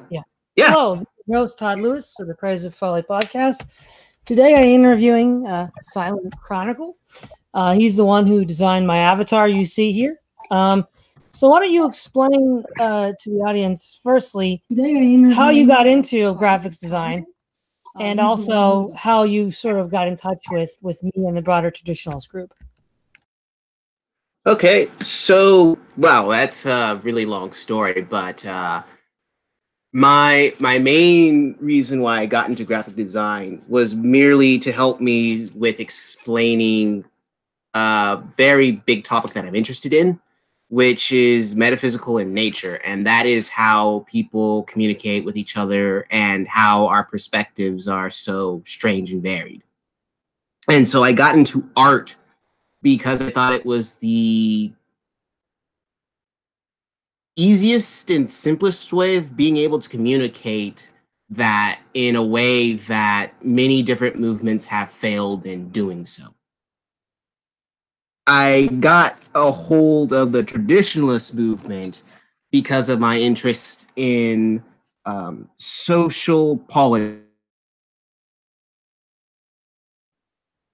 Yeah. Yeah. Hello, this is your host Todd Lewis of the Praise of Folly podcast. Today I'm interviewing SilentChronnicl3r. He's the one who designed my avatar you see here. So why don't you explain to the audience, firstly, how you got into graphics design, and also how you sort of got in touch with me and the broader traditionalist group. Okay, so, well, that's a really long story, but my main reason why I got into graphic design was merely to help me with explaining a very big topic that I'm interested in, which is metaphysical in nature, and that is how people communicate with each other and how our perspectives are so strange and varied. And so I got into art because I thought it was the easiest and simplest way of being able to communicate that in a way that many different movements have failed in doing so. I got a hold of the traditionalist movement because of my interest in social politics.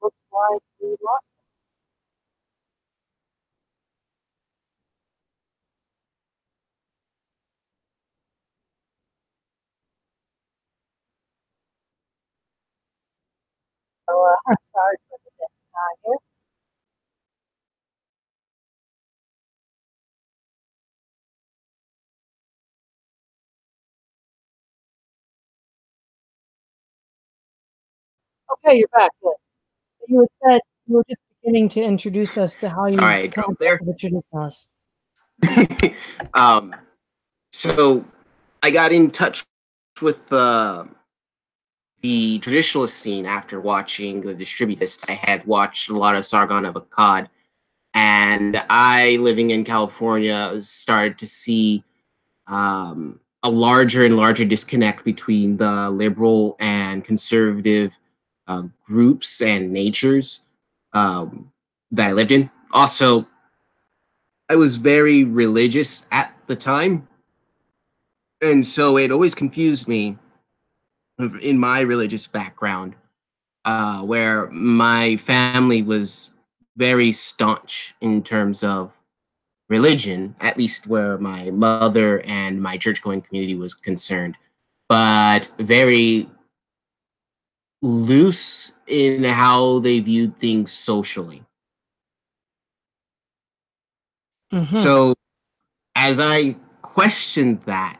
Looks like we lost. So sorry for the death time here. Okay, you're back. Good. You had said you were just beginning to introduce us to how Sorry, I you dropped there. contacted the traditionalists. So I got in touch with the traditionalist scene after watching the Distributist. I had watched a lot of Sargon of Akkad, and I, living in California, started to see a larger and larger disconnect between the liberal and conservative groups and natures that I lived in. Also, I was very religious at the time, and so it always confused me in my religious background, where my family was very staunch in terms of religion, at least where my mother and my church-going community was concerned, but very loose in how they viewed things socially. Mm-hmm. So as I questioned that,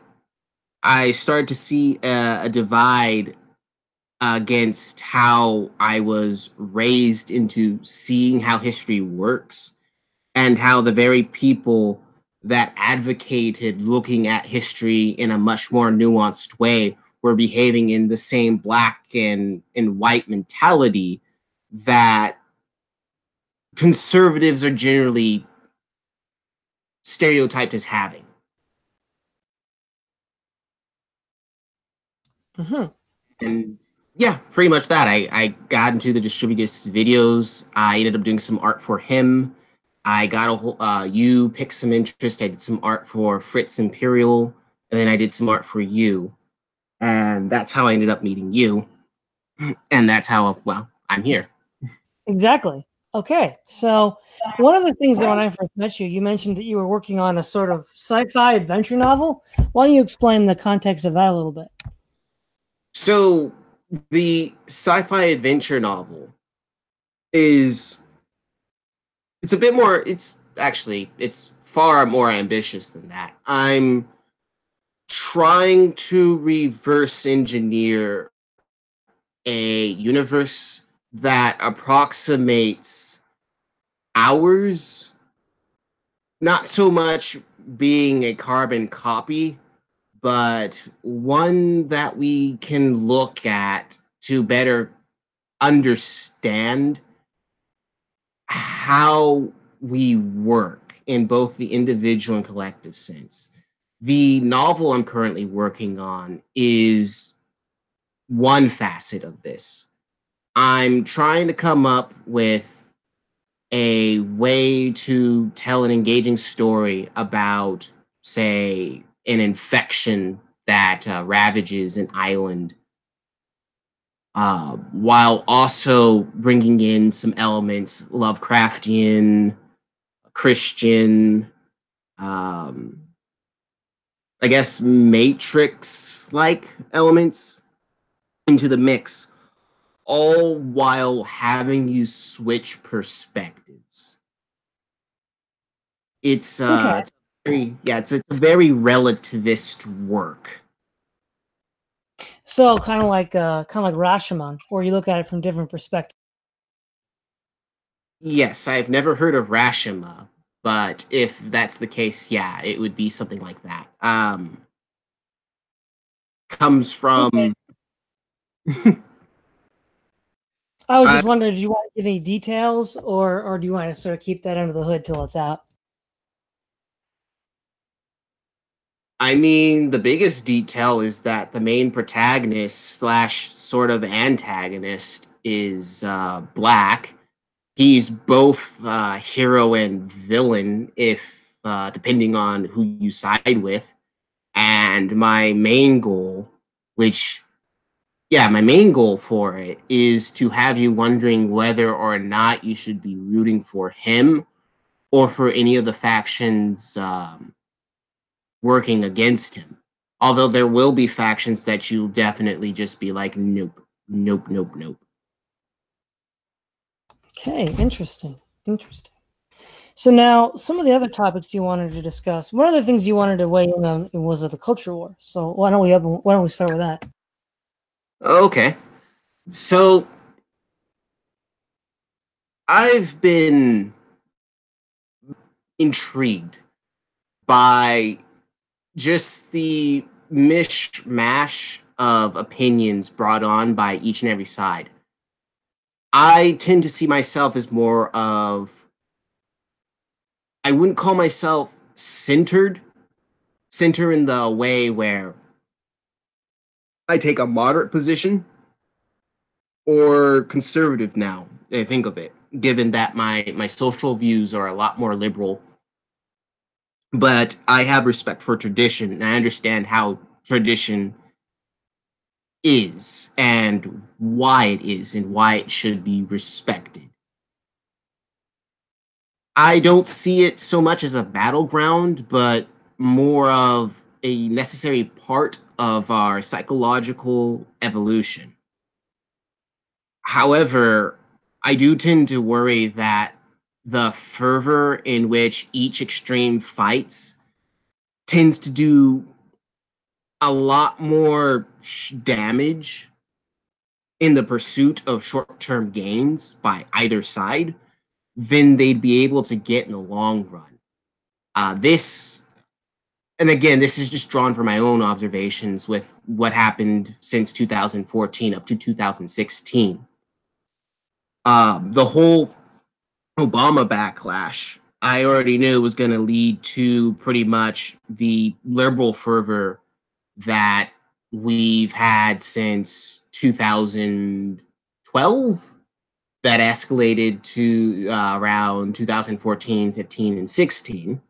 I started to see a divide against how I was raised into seeing how history works and how the very people that advocated looking at history in a much more nuanced way were behaving in the same black and white mentality that conservatives are generally stereotyped as having. Mm-hmm. And yeah, pretty much that. I got into the Distributist videos. I ended up doing some art for him. I got a whole, you picked some interest. I did some art for Fritz Imperial, and then I did some art for you. And that's how I ended up meeting you. And that's how, well, I'm here. Exactly. Okay. So one of the things that when I first met you, you mentioned that you were working on a sort of sci-fi adventure novel. Why don't you explain the context of that a little bit? So the sci-fi adventure novel is, it's a bit more, it's far more ambitious than that. I'm trying to reverse engineer a universe that approximates ours, not so much being a carbon copy, but one that we can look at to better understand how we work in both the individual and collective sense. The novel I'm currently working on is one facet of this. I'm trying to come up with a way to tell an engaging story about, say, an infection that ravages an island, while also bringing in some elements Lovecraftian, Christian, um, I guess Matrix-like elements into the mix, all while having you switch perspectives. Okay. It's a very relativist work. So kind of like Rashomon, where you look at it from different perspectives. Yes, I've never heard of Rashima, but if that's the case, yeah, it would be something like that. Comes Okay. from I was uh, just wondering, do you want to give any details, or do you want to sort of keep that under the hood till it's out? I mean, the biggest detail is that the main protagonist slash sort of antagonist is black. He's both hero and villain, if depending on who you side with. And which my main goal for it is to have you wondering whether or not you should be rooting for him or for any of the factions working against him. Although there will be factions that you'll definitely just be like, nope, nope, nope, nope. Okay, interesting. Interesting. So now, some of the other topics you wanted to discuss. One of the things you wanted to weigh in on was the culture war. So why don't we start with that? Okay. So I've been intrigued by just the mishmash of opinions brought on by each and every side. I tend to see myself as more of, I wouldn't call myself center in the way where I take a moderate position, or conservative now, I think of it, given that my social views are a lot more liberal. But I have respect for tradition, and I understand how tradition is and why it is and why it should be respected. I don't see it so much as a battleground, but more of a necessary part of our psychological evolution. However, I do tend to worry that the fervor in which each extreme fights tends to do a lot more damage in the pursuit of short term gains by either side than they'd be able to get in the long run. This, and again, this is just drawn from my own observations with what happened since 2014 up to 2016. The whole Obama backlash, I already knew was going to lead to pretty much the liberal fervor that we've had since 2012 that escalated to around 2014, 15, and 16.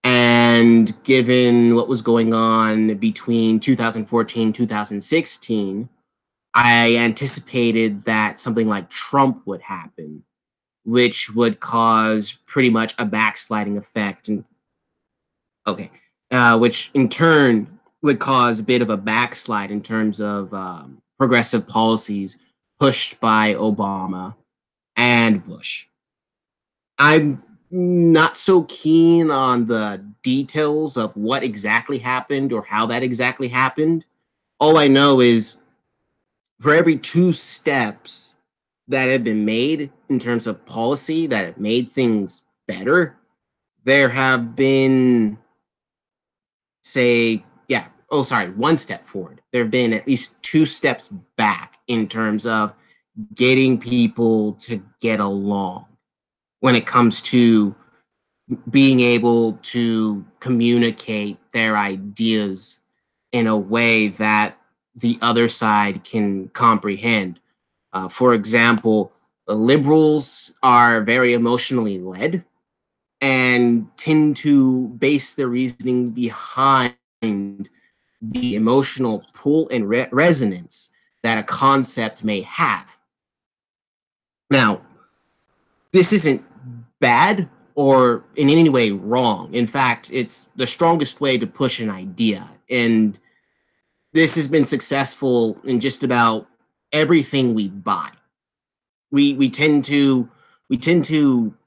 And given what was going on between 2014, 2016, I anticipated that something like Trump would happen, which would cause pretty much a backsliding effect. And which in turn would cause a bit of a backslide in terms of progressive policies pushed by Obama and Bush. I'm not so keen on the details of what exactly happened or how that exactly happened. All I know is for every two steps that have been made in terms of policy that have made things better, there have been, one step forward. There have been at least two steps back in terms of getting people to get along when it comes to being able to communicate their ideas in a way that the other side can comprehend. For example, liberals are very emotionally led and tend to base their reasoning behind the emotional pull and resonance that a concept may have. Now, this isn't bad or in any way wrong. In fact, it's the strongest way to push an idea. And this has been successful in just about everything we buy. We tend to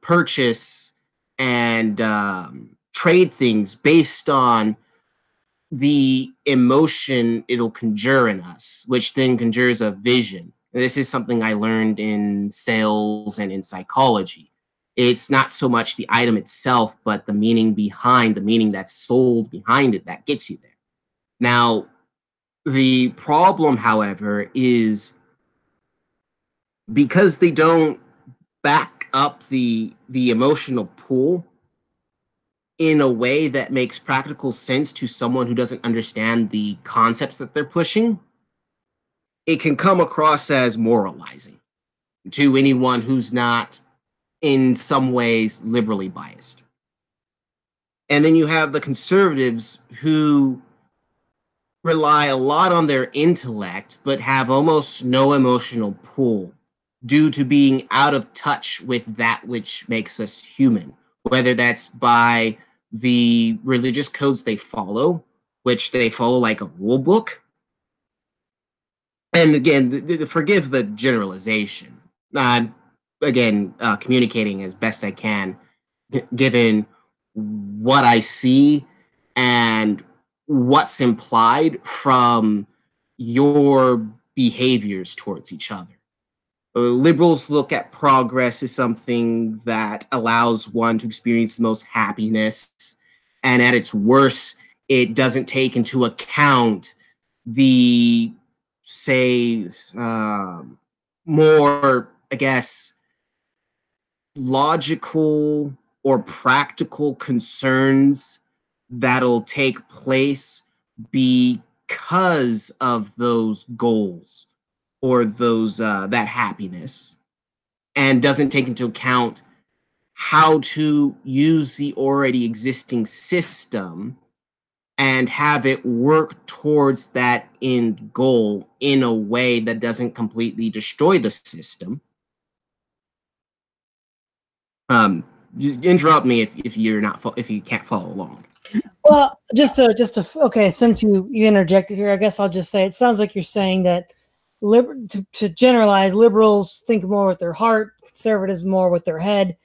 purchase and trade things based on the emotion it'll conjure in us, which then conjures a vision. This is something I learned in sales and in psychology. It's not so much the item itself, but the meaning behind, the meaning that's sold behind it that gets you there. Now, the problem, however, is because they don't back up the emotional pull in a way that makes practical sense to someone who doesn't understand the concepts that they're pushing, it can come across as moralizing to anyone who's not in some ways liberally biased. And then you have the conservatives who rely a lot on their intellect but have almost no emotional pull due to being out of touch with that which makes us human, whether that's by the religious codes they follow, which they follow like a rule book. And again, forgive the generalization. Communicating as best I can, given what I see and what's implied from your behaviors towards each other. Liberals look at progress as something that allows one to experience the most happiness, and at its worst, it doesn't take into account the, say, more, I guess, logical or practical concerns that'll take place because of those goals or those that happiness, and doesn't take into account how to use the already existing system and have it work towards that end goal in a way that doesn't completely destroy the system. Just interrupt me if you can't follow along. Well, okay, since you interjected here, I guess I'll just say it sounds like you're saying that to generalize, liberals think more with their heart, conservatives more with their head,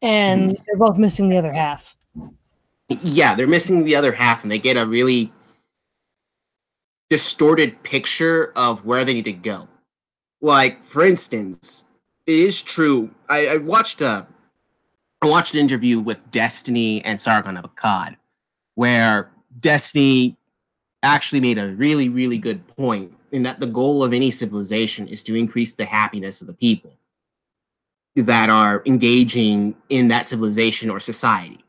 and they're both missing the other half. Yeah, they're missing the other half, and they get a really distorted picture of where they need to go. Like, for instance, it is true. I watched an interview with Destiny and Sargon of Akkad, where Destiny actually made a really, really good point in that the goal of any civilization is to increase the happiness of the people that are engaging in that civilization or society.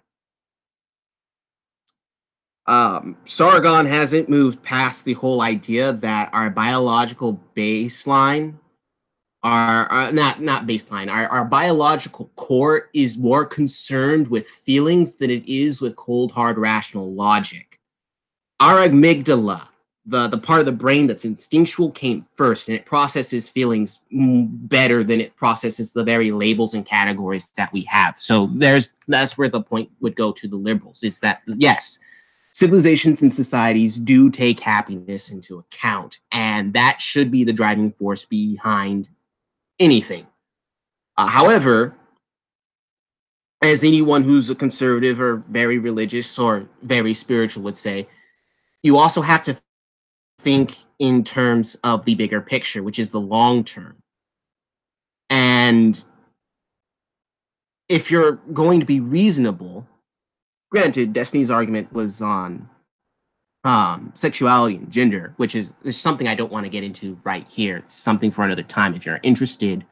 Sargon hasn't moved past the whole idea that our biological baseline, our biological core is more concerned with feelings than it is with cold, hard, rational logic. Our amygdala, the part of the brain that's instinctual, came first, and it processes feelings better than it processes the very labels and categories that we have. So that's where the point would go to the liberals, is that, yes, civilizations and societies do take happiness into account, and that should be the driving force behind anything. However, as anyone who's a conservative or very religious or very spiritual would say, you also have to think in terms of the bigger picture, which is the long term. And if you're going to be reasonable, granted, Destiny's argument was on sexuality and gender, which is something I don't want to get into right here. It's something for another time if you're interested,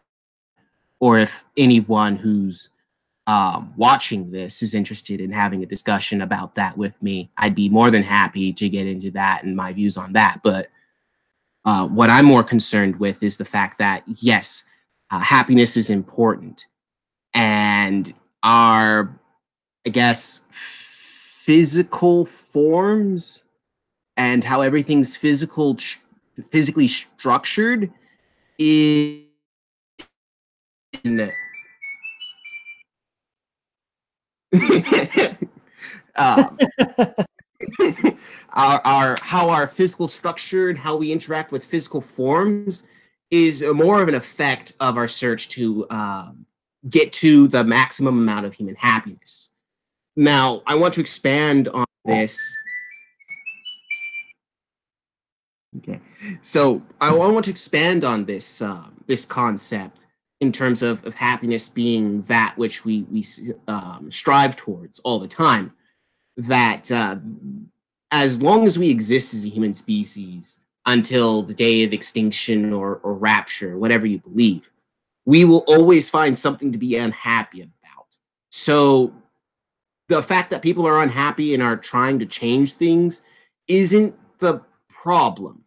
or if anyone who's watching this is interested in having a discussion about that with me. I'd be more than happy to get into that and my views on that. But what I'm more concerned with is the fact that, yes, happiness is important. And our, I guess, physical forms and how everything's physically structured is um, our how our physical structure and how we interact with physical forms is more of an effect of our search to get to the maximum amount of human happiness. Now, I want to expand on this. Okay, so I want to expand on this concept in terms of happiness being that which we strive towards all the time. That as long as we exist as a human species until the day of extinction or rapture, whatever you believe, we will always find something to be unhappy about. So the fact that people are unhappy and are trying to change things isn't the problem.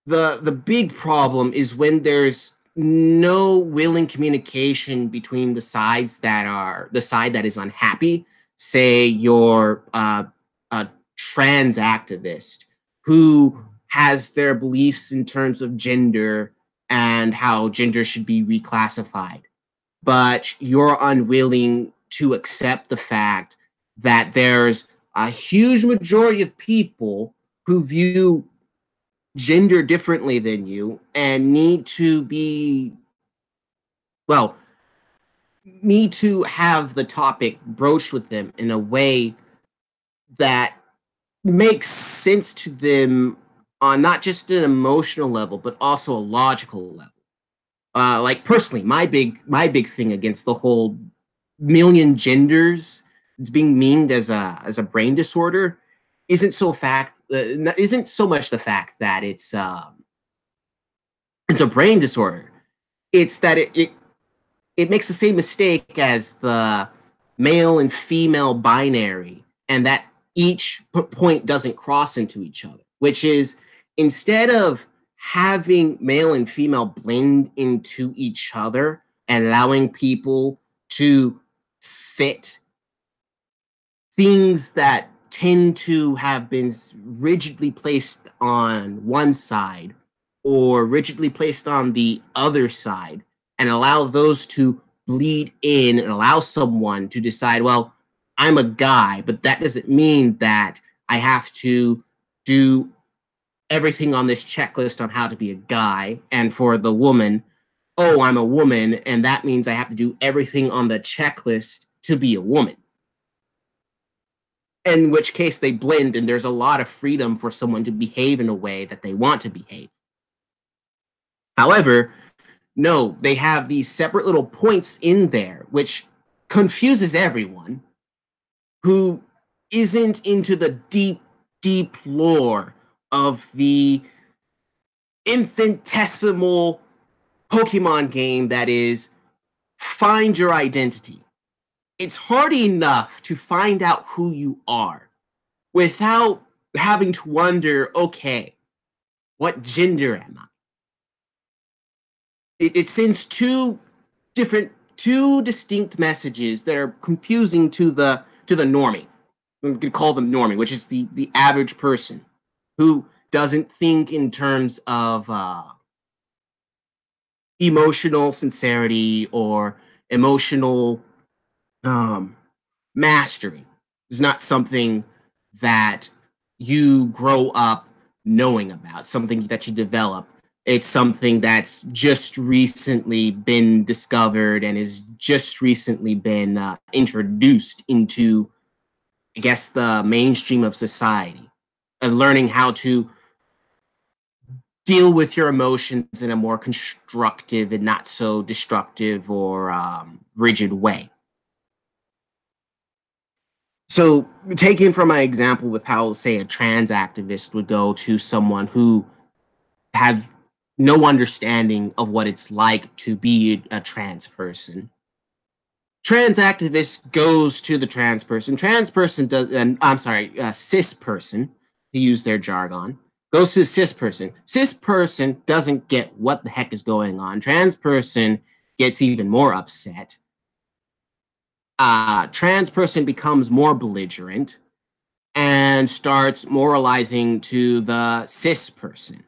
The big problem is when there's no willing communication between the sides that are the side that is unhappy. Say you're a trans activist who has their beliefs in terms of gender and how gender should be reclassified, but you're unwilling to accept the fact that there's a huge majority of people who view gender differently than you and well, need to have the topic broached with them in a way that makes sense to them on not just an emotional level, but also a logical level. Like personally, my big thing against the whole million genders it's being memed as a brain disorder isn't so much the fact that it's a brain disorder. It's that it makes the same mistake as the male and female binary, and that each point doesn't cross into each other, which is instead of having male and female blend into each other and allowing people to fit things that tend to have been rigidly placed on one side or rigidly placed on the other side and allow those to bleed in and allow someone to decide, well, I'm a guy, but that doesn't mean that I have to do everything on this checklist on how to be a guy. And for the woman, oh, I'm a woman, and that means I have to do everything on the checklist to be a woman. In which case they blend, and there's a lot of freedom for someone to behave in a way that they want to behave. However, no, they have these separate little points in there, which confuses everyone who isn't into the deep, deep lore of the infinitesimal Pokemon game that is find your identity. It's hard enough to find out who you are without having to wonder, okay, what gender am I? It sends two distinct messages that are confusing to the normie. We could call them normie, which is the average person who doesn't think in terms of emotional sincerity or emotional mastery. It's not something that you grow up knowing about, something that you develop. It's something that's just recently been discovered and has just recently been introduced into, I guess, the mainstream of society, and learning how to deal with your emotions in a more constructive and not so destructive or rigid way. So, taking from my example with how, say, a trans activist would go to someone who had no understanding of what it's like to be a trans person. Trans activist goes to the trans person. Trans person does, and I'm sorry, cis person, to use their jargon, goes to the cis person. Cis person doesn't get what the heck is going on. Trans person gets even more upset. Trans person becomes more belligerent. and starts moralizing to the cis person.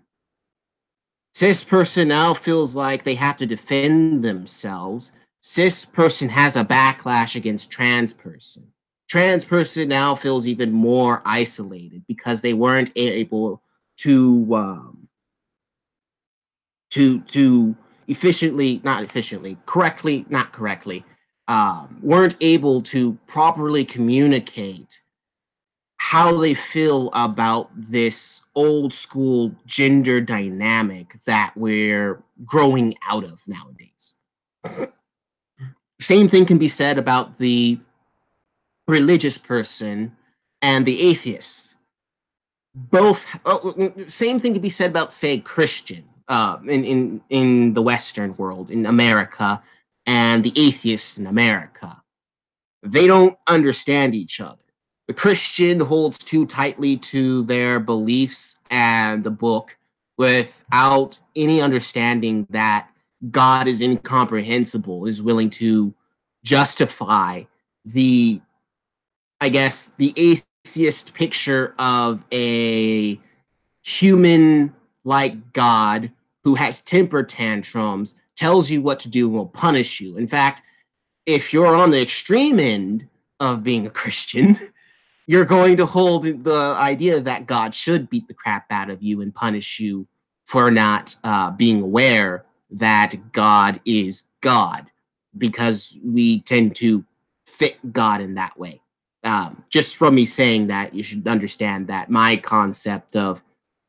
Cis person now feels like they have to defend themselves. Cis person has a backlash against trans person. Trans person now feels even more isolated because they weren't able to weren't able to properly communicate how they feel about this old school gender dynamic that we're growing out of nowadays. Same thing can be said about the religious person and the atheist. Both, same thing can be said about, say, Christian in the Western world, in America, and the atheists in America. They don't understand each other. The Christian holds too tightly to their beliefs and the book without any understanding that God is incomprehensible, is willing to justify the, I guess, the atheist picture of a human like God who has temper tantrums, tells you what to do, and will punish you. In fact, if you're on the extreme end of being a Christian, you're going to hold the idea that God should beat the crap out of you and punish you for not being aware that God is God, because we tend to fit God in that way. Just from me saying that, you should understand that my concept of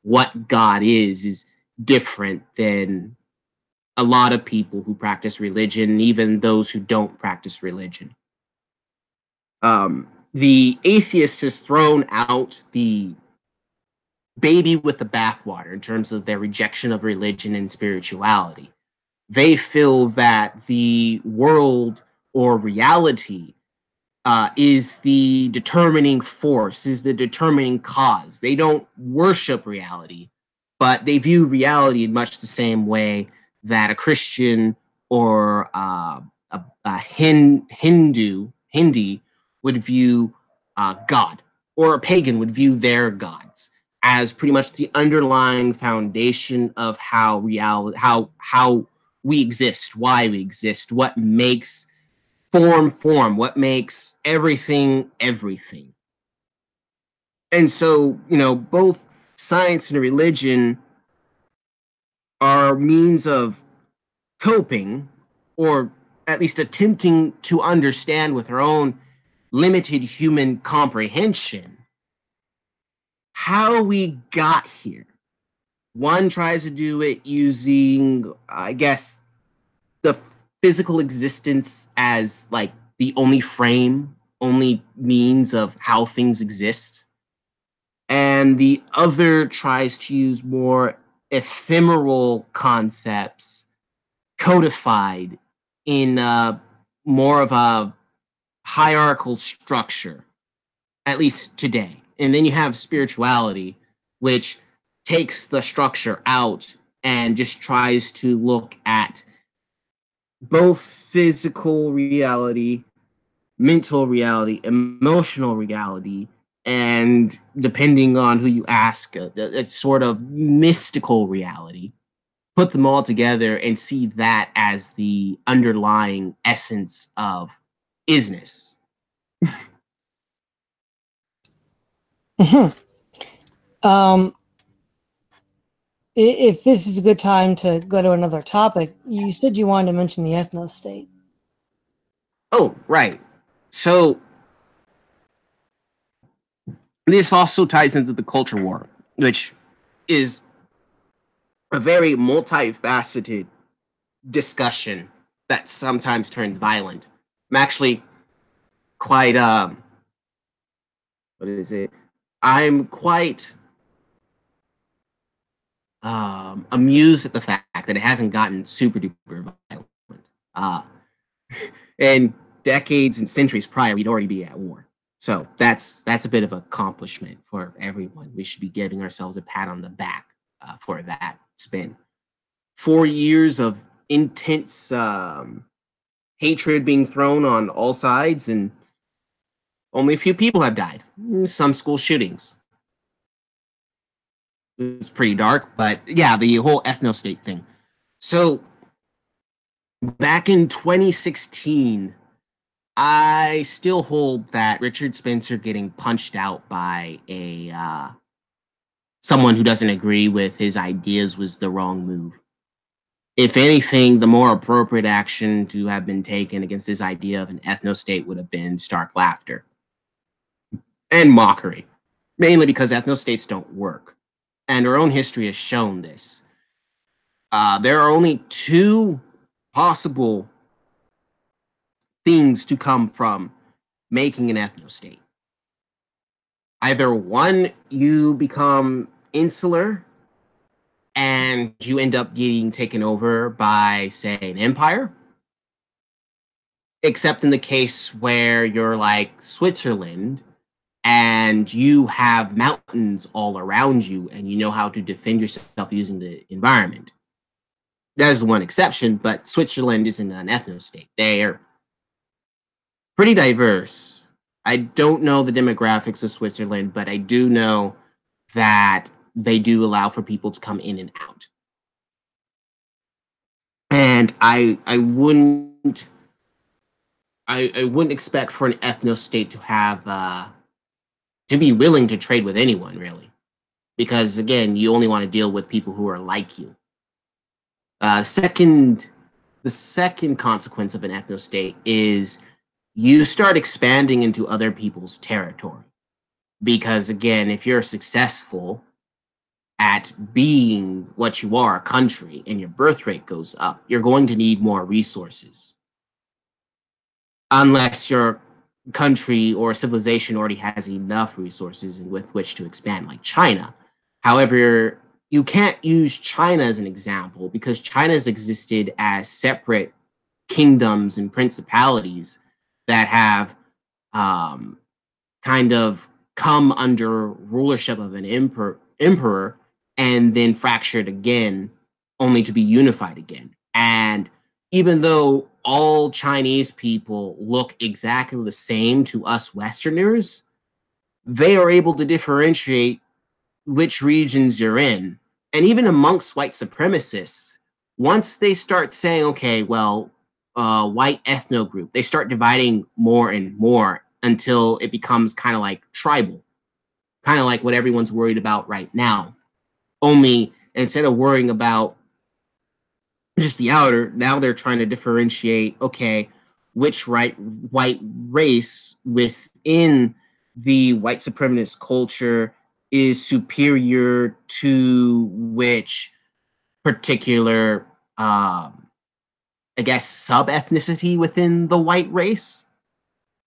what God is different than a lot of people who practice religion, even those who don't practice religion. The atheist has thrown out the baby with the bathwater in terms of their rejection of religion and spirituality. They feel that the world or reality is the determining force, is the determining cause. They don't worship reality, but they view reality in much the same way that a Christian or a Hindi would view God, or a pagan would view their gods as pretty much the underlying foundation of how reality, how we exist, why we exist, what makes form, what makes everything everything. And so, both science and religion are means of coping, or at least attempting to understand with our own limited human comprehension how we got here. One tries to do it using, I guess, the physical existence as like the only frame, only means of how things exist. And the other tries to use more ephemeral concepts codified in more of a hierarchical structure, at least today. And then you have spirituality, which takes the structure out and just tries to look at both physical reality, mental reality, emotional reality, and depending on who you ask, a sort of mystical reality. Put them all together and see that as the underlying essence of isness. If this is a good time to go to another topic, you said you wanted to mention the ethno state. Oh, right. So this also ties into the culture war, which is a very multifaceted discussion that sometimes turns violent. I'm actually quite what is it? I'm quite amused at the fact that it hasn't gotten super duper violent. And decades and centuries prior, we'd already be at war. So that's a bit of an accomplishment for everyone. We should be giving ourselves a pat on the back for that. It's been 4 years of intense hatred being thrown on all sides, and only a few people have died. Some school shootings. It's pretty dark, but yeah, the whole ethno-state thing. So back in 2016, I still hold that Richard Spencer getting punched out by a someone who doesn't agree with his ideas was the wrong move. If anything, the more appropriate action to have been taken against this idea of an ethno-state would have been stark laughter and mockery, mainly because ethno-states don't work. And our own history has shown this. There are only two possible things to come from making an ethno-state. Either one, you become insular and you end up getting taken over by, say, an empire. Except in the case where you're like Switzerland and you have mountains all around you and you know how to defend yourself using the environment. That is one exception, but Switzerland isn't an ethno-state. They're pretty diverse. I don't know the demographics of Switzerland, but I do know that they do allow for people to come in and out. And I wouldn't expect for an ethno-state to have to be willing to trade with anyone, really, because again, you only want to deal with people who are like you. The second consequence of an ethno-state is you start expanding into other people's territory. Because again, if you're successful at being what you are, a country, and your birth rate goes up, you're going to need more resources. Unless your country or civilization already has enough resources with which to expand, like China. However, you can't use China as an example because China has existed as separate kingdoms and principalities that have kind of come under rulership of an emperor and then fractured again, only to be unified again. And even though all Chinese people look exactly the same to us Westerners, they are able to differentiate which regions you're in. And even amongst white supremacists, once they start saying, okay, well, white ethno group, they start dividing more and more until it becomes kind of like tribal, kind of like what everyone's worried about right now. Only instead of worrying about just the outer, now they're trying to differentiate, okay, which white race within the white supremacist culture is superior to which particular, I guess, sub-ethnicity within the white race.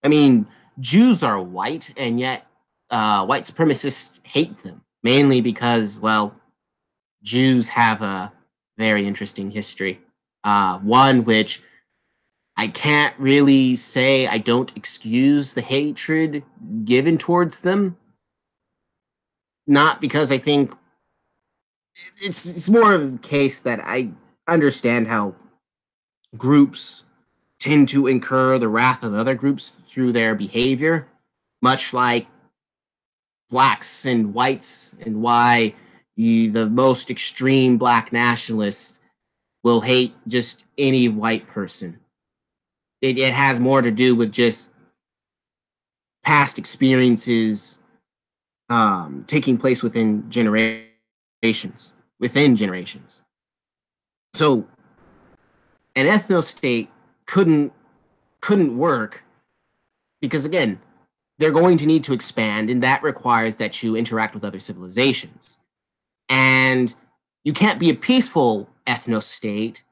I mean, Jews are white, and yet white supremacists hate them, mainly because, well, Jews have a very interesting history. One which I can't really say I don't excuse the hatred given towards them. Not because I think it's more of the case that I understand how groups tend to incur the wrath of other groups through their behavior, much like blacks and whites, and why the most extreme black nationalists will hate just any white person. It has more to do with just past experiences taking place within generations. So an ethno-state couldn't work because, again, they're going to need to expand, and that requires that you interact with other civilizations. And you can't be a peaceful ethno-state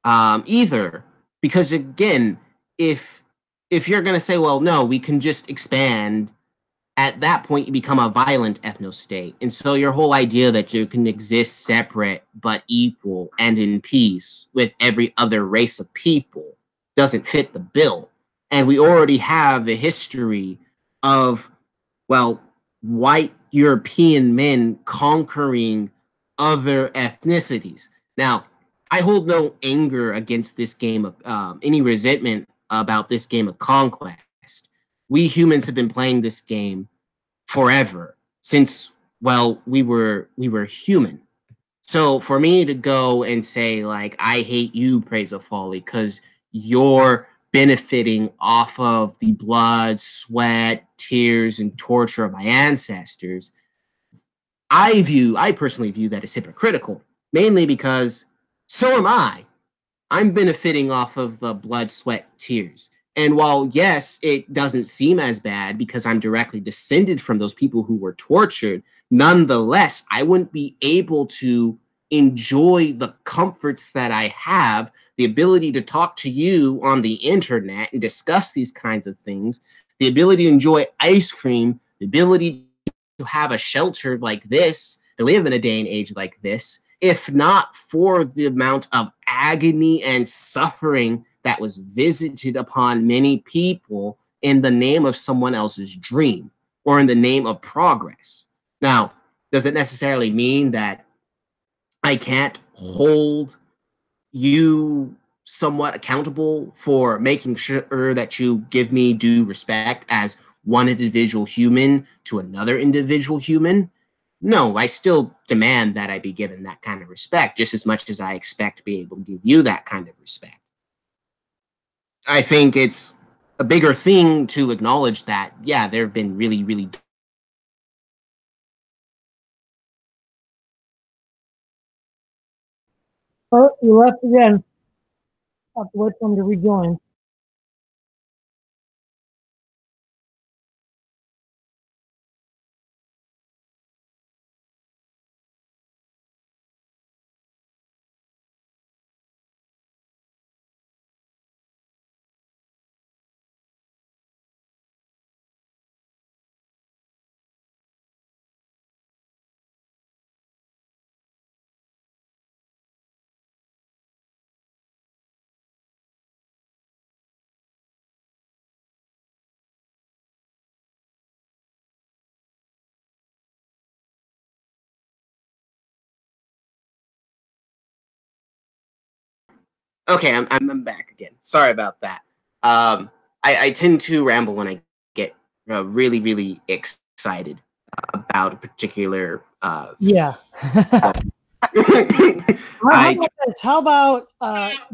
either, because, again, if you're going to say, well, no, we can just expand, at that point you become a violent ethno-state. And so your whole idea that you can exist separate but equal and in peace with every other race of people doesn't fit the bill. And we already have a history of, well, white European men conquering other ethnicities. Now, I hold no anger against this game of any resentment about this game of conquest. We humans have been playing this game forever since, well, we were human. So for me to go and say, like, I hate you, Praise of Folly, because you're benefiting off of the blood, sweat, tears, and torture of my ancestors, I personally view that as hypocritical, mainly because so am I. I'm benefiting off of the blood, sweat, tears. And while, yes, it doesn't seem as bad because I'm directly descended from those people who were tortured, nonetheless, I wouldn't be able to enjoy the comforts that I have, the ability to talk to you on the internet and discuss these kinds of things, the ability to enjoy ice cream, the ability to have a shelter like this, to live in a day and age like this, if not for the amount of agony and suffering that was visited upon many people in the name of someone else's dream or in the name of progress. Now, does it necessarily mean that I can't hold you somewhat accountable for making sure that you give me due respect as one individual human to another individual human? No, I still demand that I be given that kind of respect just as much as I expect to be able to give you that kind of respect. I think it's a bigger thing to acknowledge that, yeah, there have been really, really. Oh, you left again. Have to wait for him to rejoin. Okay, I'm back again. Sorry about that. I tend to ramble when I get really, really excited about a particular. Yeah. How I about this? How about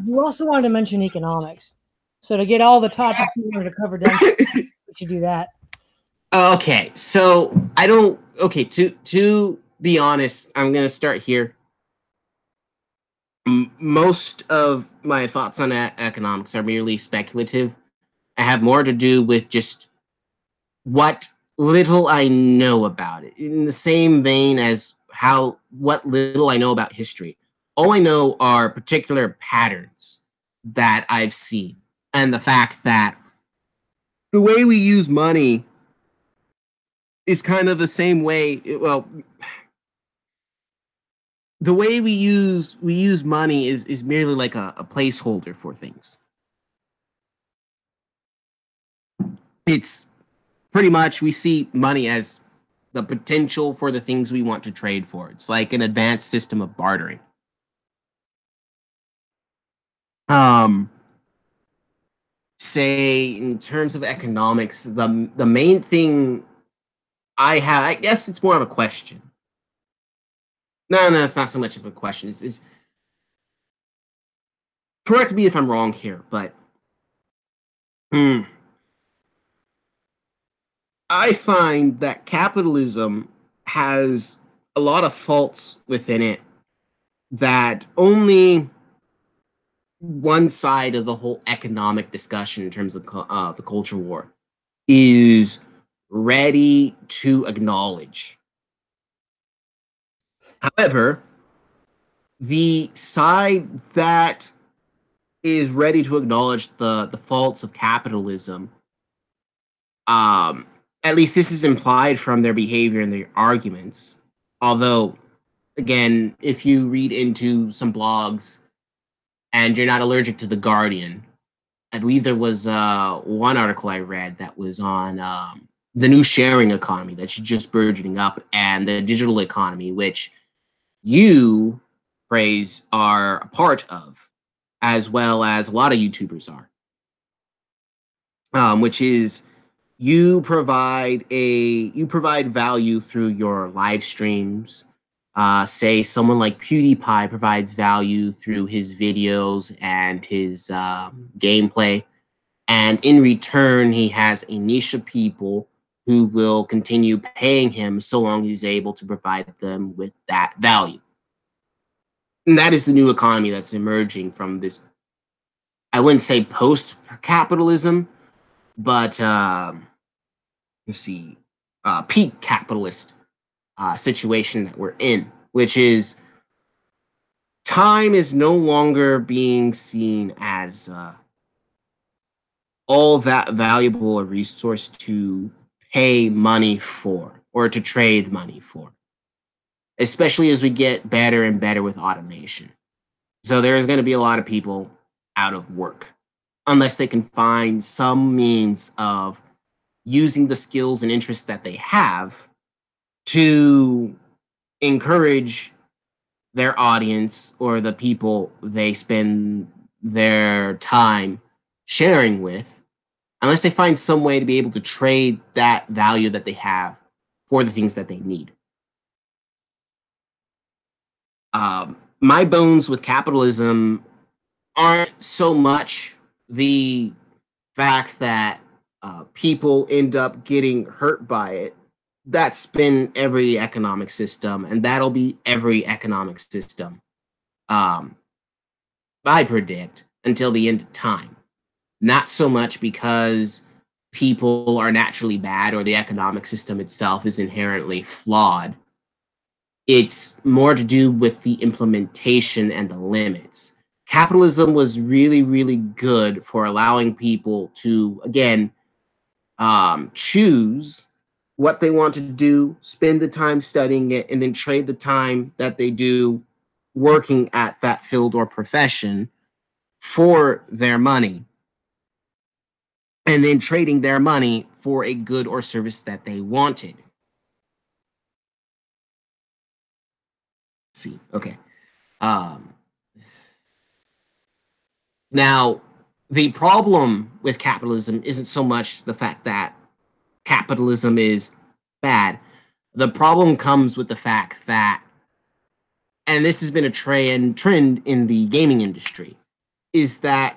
you also wanted to mention economics? So to get all the topics you wanted to cover done, we should do that. Okay, so I don't. Okay, to be honest, I'm gonna start here. Most of my thoughts on economics are merely speculative. I have more to do with just what little I know about it. In the same vein as how what little I know about history. All I know are particular patterns that I've seen, and the fact that the way we use money is kind of the same way. Well, the way we use money is merely like a placeholder for things. It's pretty much we see money as the potential for the things we want to trade for. It's like an advanced system of bartering. Um, say in terms of economics, the main thing I have, I guess it's more of a question. No, it's not so much of a question. It's correct me if I'm wrong here, but hmm, I find that capitalism has a lot of faults within it that only one side of the whole economic discussion in terms of the culture war is ready to acknowledge. However, the side that is ready to acknowledge the faults of capitalism, um, at least this is implied from their behavior and their arguments. Although, again, if you read into some blogs and you're not allergic to the Guardian, I believe there was one article I read that was on the new sharing economy that's just burgeoning up and the digital economy, which you, Praise, are a part of, as well as a lot of YouTubers are, which is you provide value through your live streams. Say someone like PewDiePie provides value through his videos and his gameplay, and in return, he has a niche of people who will continue paying him so long as he's able to provide them with that value. And that is the new economy that's emerging from this. I wouldn't say post-capitalism, but let's see, peak capitalist situation that we're in, which is time is no longer being seen as all that valuable a resource to pay money for or to trade money for, especially as we get better and better with automation. So there's going to be a lot of people out of work unless they can find some means of using the skills and interests that they have to encourage their audience or the people they spend their time sharing with, unless they find some way to be able to trade that value that they have for the things that they need. My bones with capitalism aren't so much the fact that people end up getting hurt by it. That's been every economic system, and that'll be every economic system, I predict, until the end of time. Not so much because people are naturally bad or the economic system itself is inherently flawed. It's more to do with the implementation and the limits. Capitalism was really, really good for allowing people to, again, choose what they want to do, spend the time studying it, and then trade the time that they do working at that field or profession for their money, and then trading their money for a good or service that they wanted. Let's see, okay. Now, the problem with capitalism isn't so much the fact that capitalism is bad. The problem comes with the fact that, and this has been a trend in the gaming industry, is that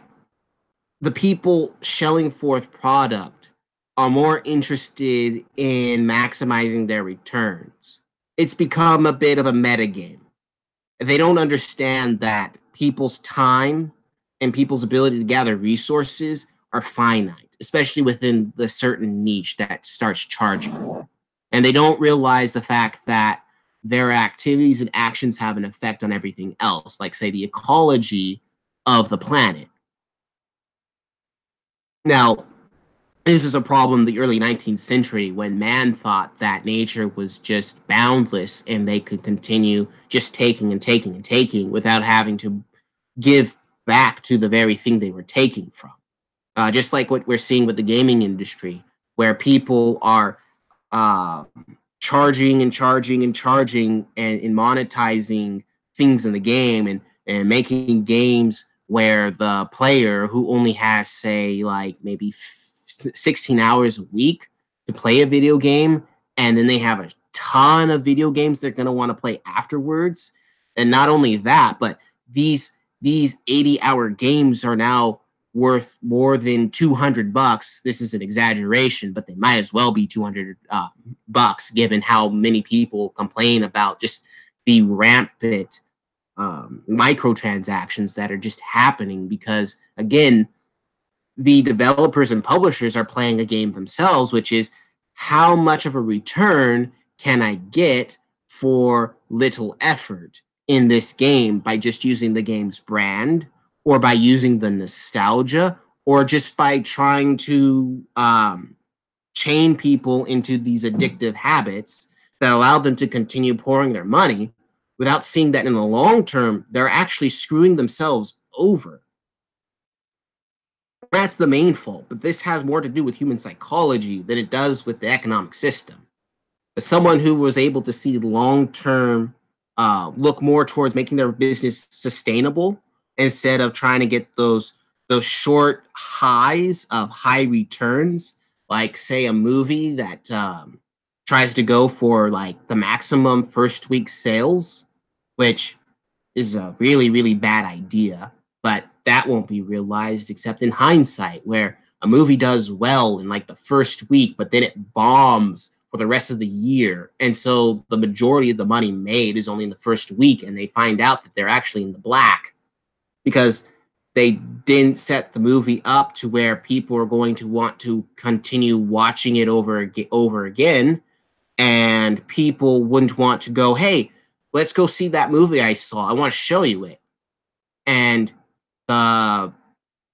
the people shelling forth product are more interested in maximizing their returns. It's become a bit of a metagame. They don't understand that people's time and people's ability to gather resources are finite, especially within the certain niche that starts charging. And they don't realize the fact that their activities and actions have an effect on everything else, like, say, the ecology of the planet. Now, this is a problem in the early 19th century when man thought that nature was just boundless and they could continue just taking and taking and taking without having to give back to the very thing they were taking from. Just like what we're seeing with the gaming industry, where people are charging and charging and charging and monetizing things in the game and making games where the player who only has, say, like maybe 16 hours a week to play a video game, and then they have a ton of video games they're going to want to play afterwards. And not only that, but these 80-hour games are now worth more than $200. This is an exaggeration, but they might as well be $200 given how many people complain about just the rampant microtransactions that are just happening because, again, the developers and publishers are playing a game themselves, which is how much of a return can I get for little effort in this game by just using the game's brand or by using the nostalgia or just by trying to chain people into these addictive habits that allow them to continue pouring their money without seeing that in the long term, they're actually screwing themselves over. That's the main fault, but this has more to do with human psychology than it does with the economic system. As someone who was able to see long-term, look more towards making their business sustainable instead of trying to get those short highs of high returns, like say a movie that tries to go for like the maximum first week sales, which is a really, really bad idea, but that won't be realized except in hindsight, where a movie does well in like the first week, but then it bombs for the rest of the year. And so the majority of the money made is only in the first week, and they find out that they're actually in the black because they didn't set the movie up to where people are going to want to continue watching it over again, and people wouldn't want to go, hey, let's go see that movie I saw. I want to show you it. And the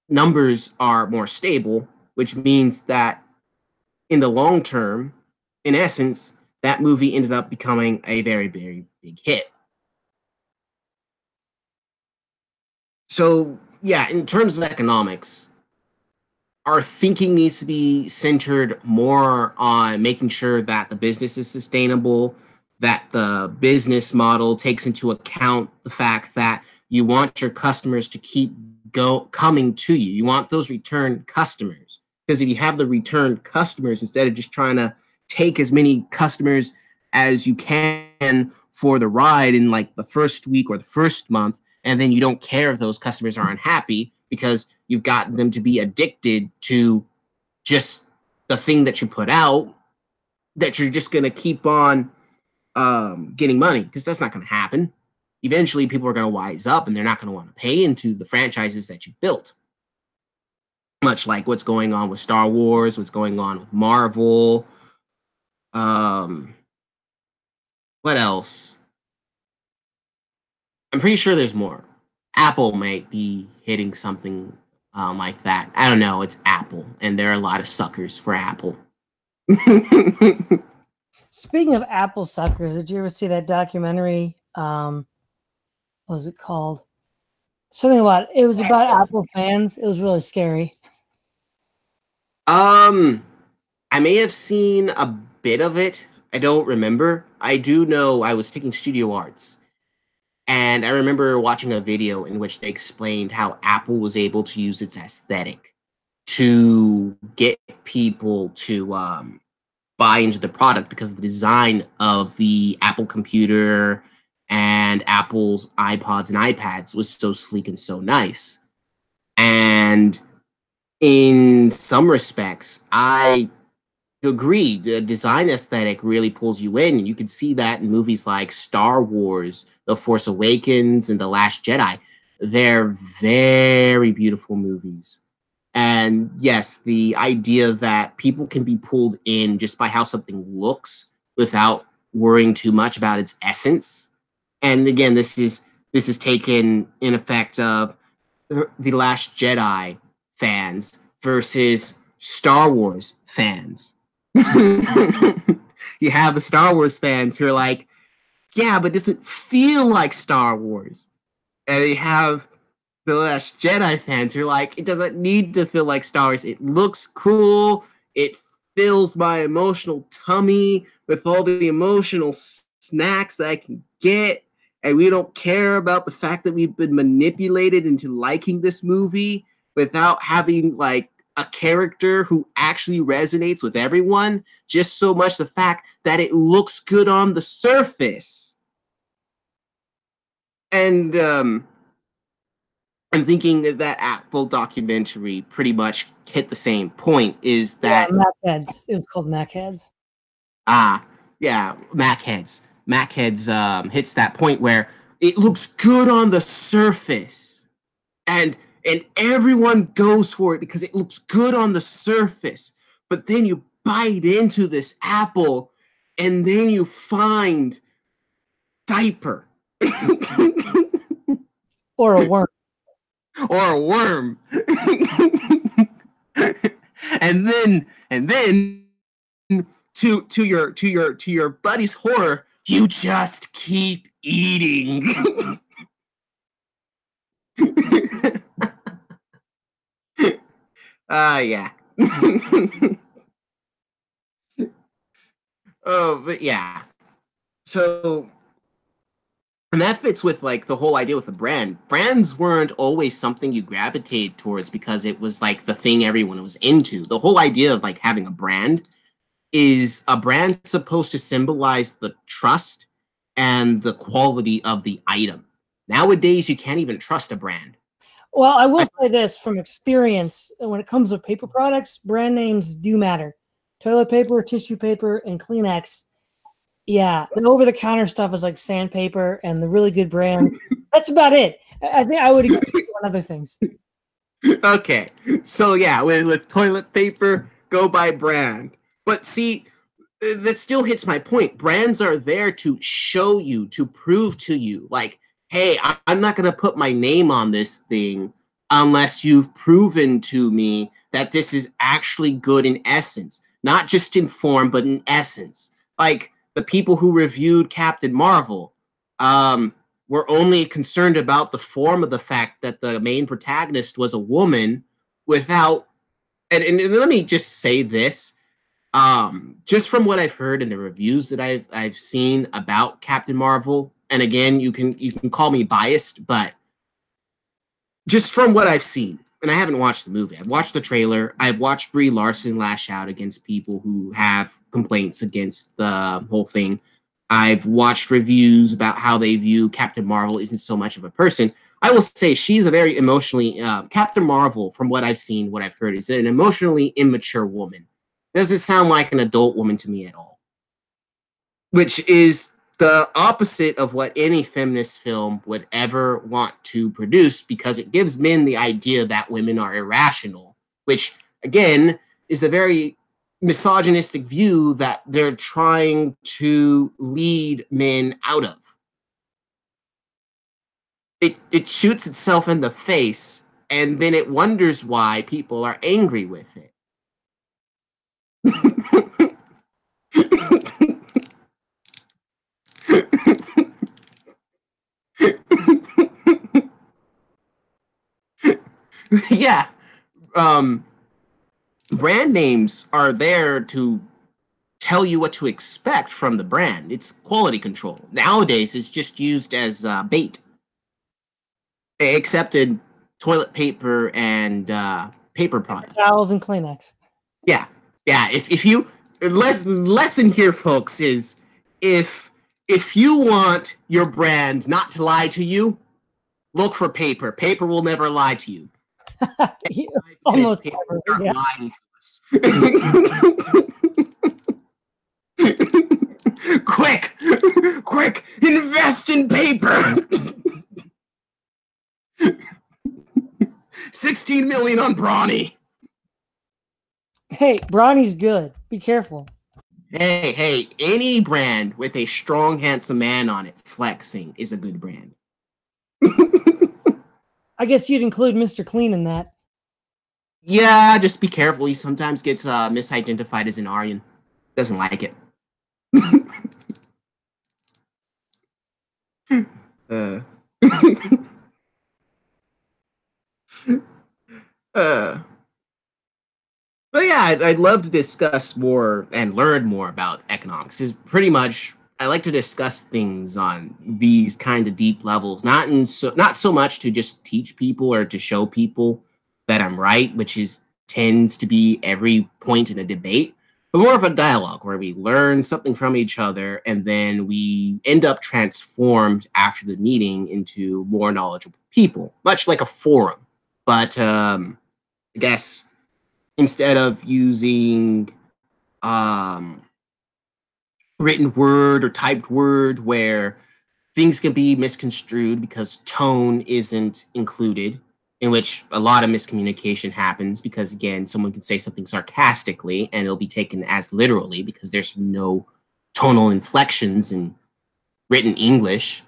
numbers are more stable, which means that in the long term, in essence, that movie ended up becoming a very, very big hit. So, yeah, in terms of economics, our thinking needs to be centered more on making sure that the business is sustainable, that the business model takes into account the fact that you want your customers to keep coming to you. You want those return customers. Because if you have the return customers, instead of just trying to take as many customers as you can for the ride in like the first week or the first month, and then you don't care if those customers are unhappy because you've gotten them to be addicted to just the thing that you put out, that you're just going to keep on getting money, because that's not going to happen. Eventually, people are going to wise up and they're not going to want to pay into the franchises that you built. Much like what's going on with Star Wars, what's going on with Marvel. What else? I'm pretty sure there's more. Apple might be hitting something like that. I don't know. It's Apple, and there are a lot of suckers for Apple. Speaking of Apple suckers, did you ever see that documentary? What was it called? Something about it was about Apple fans. It was really scary. I may have seen a bit of it. I don't remember. I do know I was taking studio arts, and I remember watching a video in which they explained how Apple was able to use its aesthetic to get people to buy into the product, because the design of the Apple computer and Apple's iPods and iPads was so sleek and so nice. And in some respects, I agree. The design aesthetic really pulls you in, and you can see that in movies like Star Wars, The Force Awakens, and The Last Jedi. They're very beautiful movies. And yes, the idea that people can be pulled in just by how something looks without worrying too much about its essence. And again, this is taken in effect of The Last Jedi fans versus Star Wars fans. You have the Star Wars fans who are like, yeah, but it doesn't feel like Star Wars. And you have the Last Jedi fans who are like, it doesn't need to feel like Star Wars. It looks cool. It fills my emotional tummy with all the emotional snacks that I can get. And we don't care about the fact that we've been manipulated into liking this movie without having like a character who actually resonates with everyone, just so much the fact that it looks good on the surface. And I'm thinking that Apple documentary pretty much hit the same point, is that Macheads. It was called Macheads. Yeah, Macheads hits that point where it looks good on the surface, and everyone goes for it because it looks good on the surface. But then you bite into this apple, and then you find diaper. Or a worm. Or a worm. and then to your buddy's horror, you just keep eating. Yeah. Oh, but yeah. So And that fits with like the whole idea with the brand. Brands weren't always something you gravitate towards because it was like the thing everyone was into. The whole idea of like having a brand is a brand supposed to symbolize the trust and the quality of the item. Nowadays, you can't even trust a brand. Well, I will say this from experience, when it comes to paper products, brand names do matter. Toilet paper, tissue paper, and Kleenex. Yeah, the over-the-counter stuff is like sandpaper and the really good brand. That's about it. I think I would agree on other things. Okay, so yeah, with toilet paper, go by brand. But see, that still hits my point. Brands are there to show you, to prove to you, like, hey, I'm not going to put my name on this thing unless you've proven to me that this is actually good in essence, not just in form, but in essence. Like the people who reviewed Captain Marvel, were only concerned about the form of the fact that the main protagonist was a woman without, and let me just say this, just from what I've heard in the reviews that I've seen about Captain Marvel, and again, you can call me biased, but just from what I've seen, and I haven't watched the movie. I've watched the trailer. I've watched Brie Larson lash out against people who have complaints against the whole thing. I've watched reviews about how they view Captain Marvel isn't so much of a person. I will say she's a very emotionally Captain Marvel, from what I've seen, what I've heard, is an emotionally immature woman. Doesn't sound like an adult woman to me at all, which is the opposite of what any feminist film would ever want to produce, because it gives men the idea that women are irrational, which again is a very misogynistic view that they're trying to lead men out of. It shoots itself in the face, and then it wonders why people are angry with it. Yeah. Brand names are there to tell you what to expect from the brand. It's quality control. Nowadays, it's just used as bait. They accepted toilet paper and paper products. Towels and Kleenex. Yeah, yeah. If you lesson here, folks, is if you want your brand not to lie to you, look for paper. Paper will never lie to you. Almost paper, never, yeah. lying to us. Quick, invest in paper. 16 million on Brawny. Hey, Brawny's good. Be careful. Hey, any brand with a strong, handsome man on it flexing is a good brand. I guess you'd include Mr. Clean in that. Yeah, just be careful. He sometimes gets misidentified as an Aryan. Doesn't like it. But yeah, I'd love to discuss more and learn more about economics, because pretty much I like to discuss things on these kind of deep levels, not so much to just teach people or to show people that I'm right, which tends to be every point in a debate, but more of a dialogue where we learn something from each other and then we end up transformed after the meeting into more knowledgeable people, much like a forum. But I guess instead of using written word or typed word where things can be misconstrued because tone isn't included, in which a lot of miscommunication happens because, again, someone can say something sarcastically and it'll be taken as literally because there's no tonal inflections in written English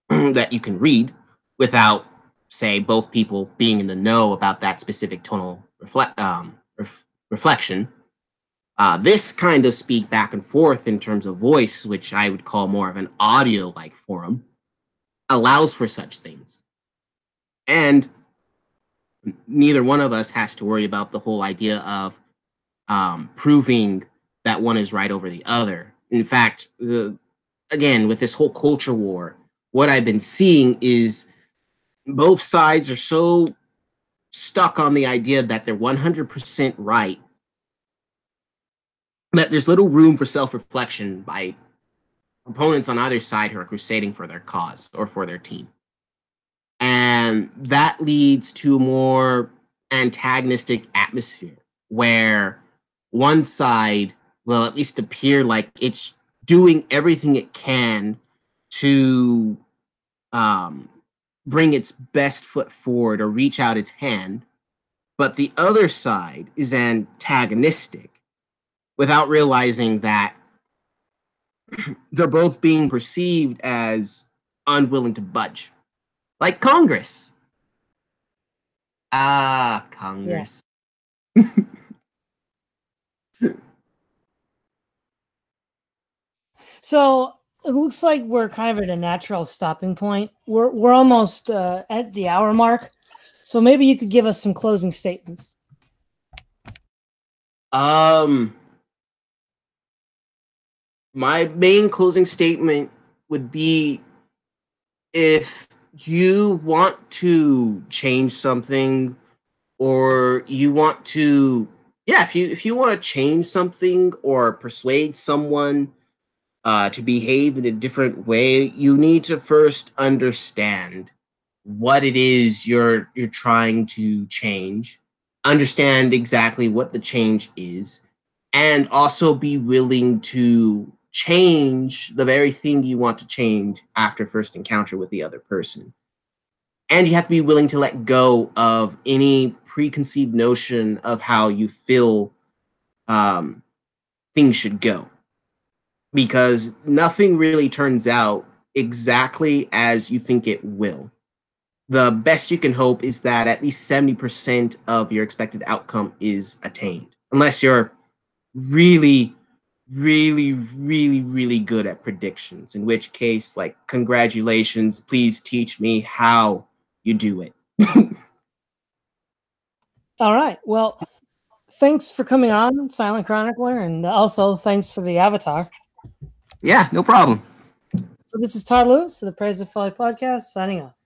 that you can read without, say, both people being in the know about that specific tonal reflection. This kind of speak back and forth in terms of voice, which I would call more of an audio-like forum, allows for such things. And neither one of us has to worry about the whole idea of proving that one is right over the other. In fact, again, with this whole culture war, what I've been seeing is both sides are so stuck on the idea that they're 100% right that there's little room for self-reflection by opponents on either side who are crusading for their cause or for their team. And that leads to a more antagonistic atmosphere where one side will at least appear like it's doing everything it can to bring its best foot forward or reach out its hand, but the other side is antagonistic without realizing that they're both being perceived as unwilling to budge. Like Congress. Congress. Yeah. So it looks like we're kind of at a natural stopping point. We're almost at the hour mark. So maybe you could give us some closing statements. My main closing statement would be, if you want to change something, or you want to, if you want to change something or persuade someone to behave in a different way, you need to first understand what it is you're trying to change, understand exactly what the change is, and also be willing to change the very thing you want to change after first encounter with the other person. And you have to be willing to let go of any preconceived notion of how you feel things should go. Because nothing really turns out exactly as you think it will. The best you can hope is that at least 70% of your expected outcome is attained. Unless you're really, really, really, really good at predictions, in which case, like, congratulations, please teach me how you do it. All right. Well, thanks for coming on, Silent Chronicler, and also thanks for the avatar. Yeah, no problem. So this is Todd Lewis of the Praise of Folly podcast, signing off.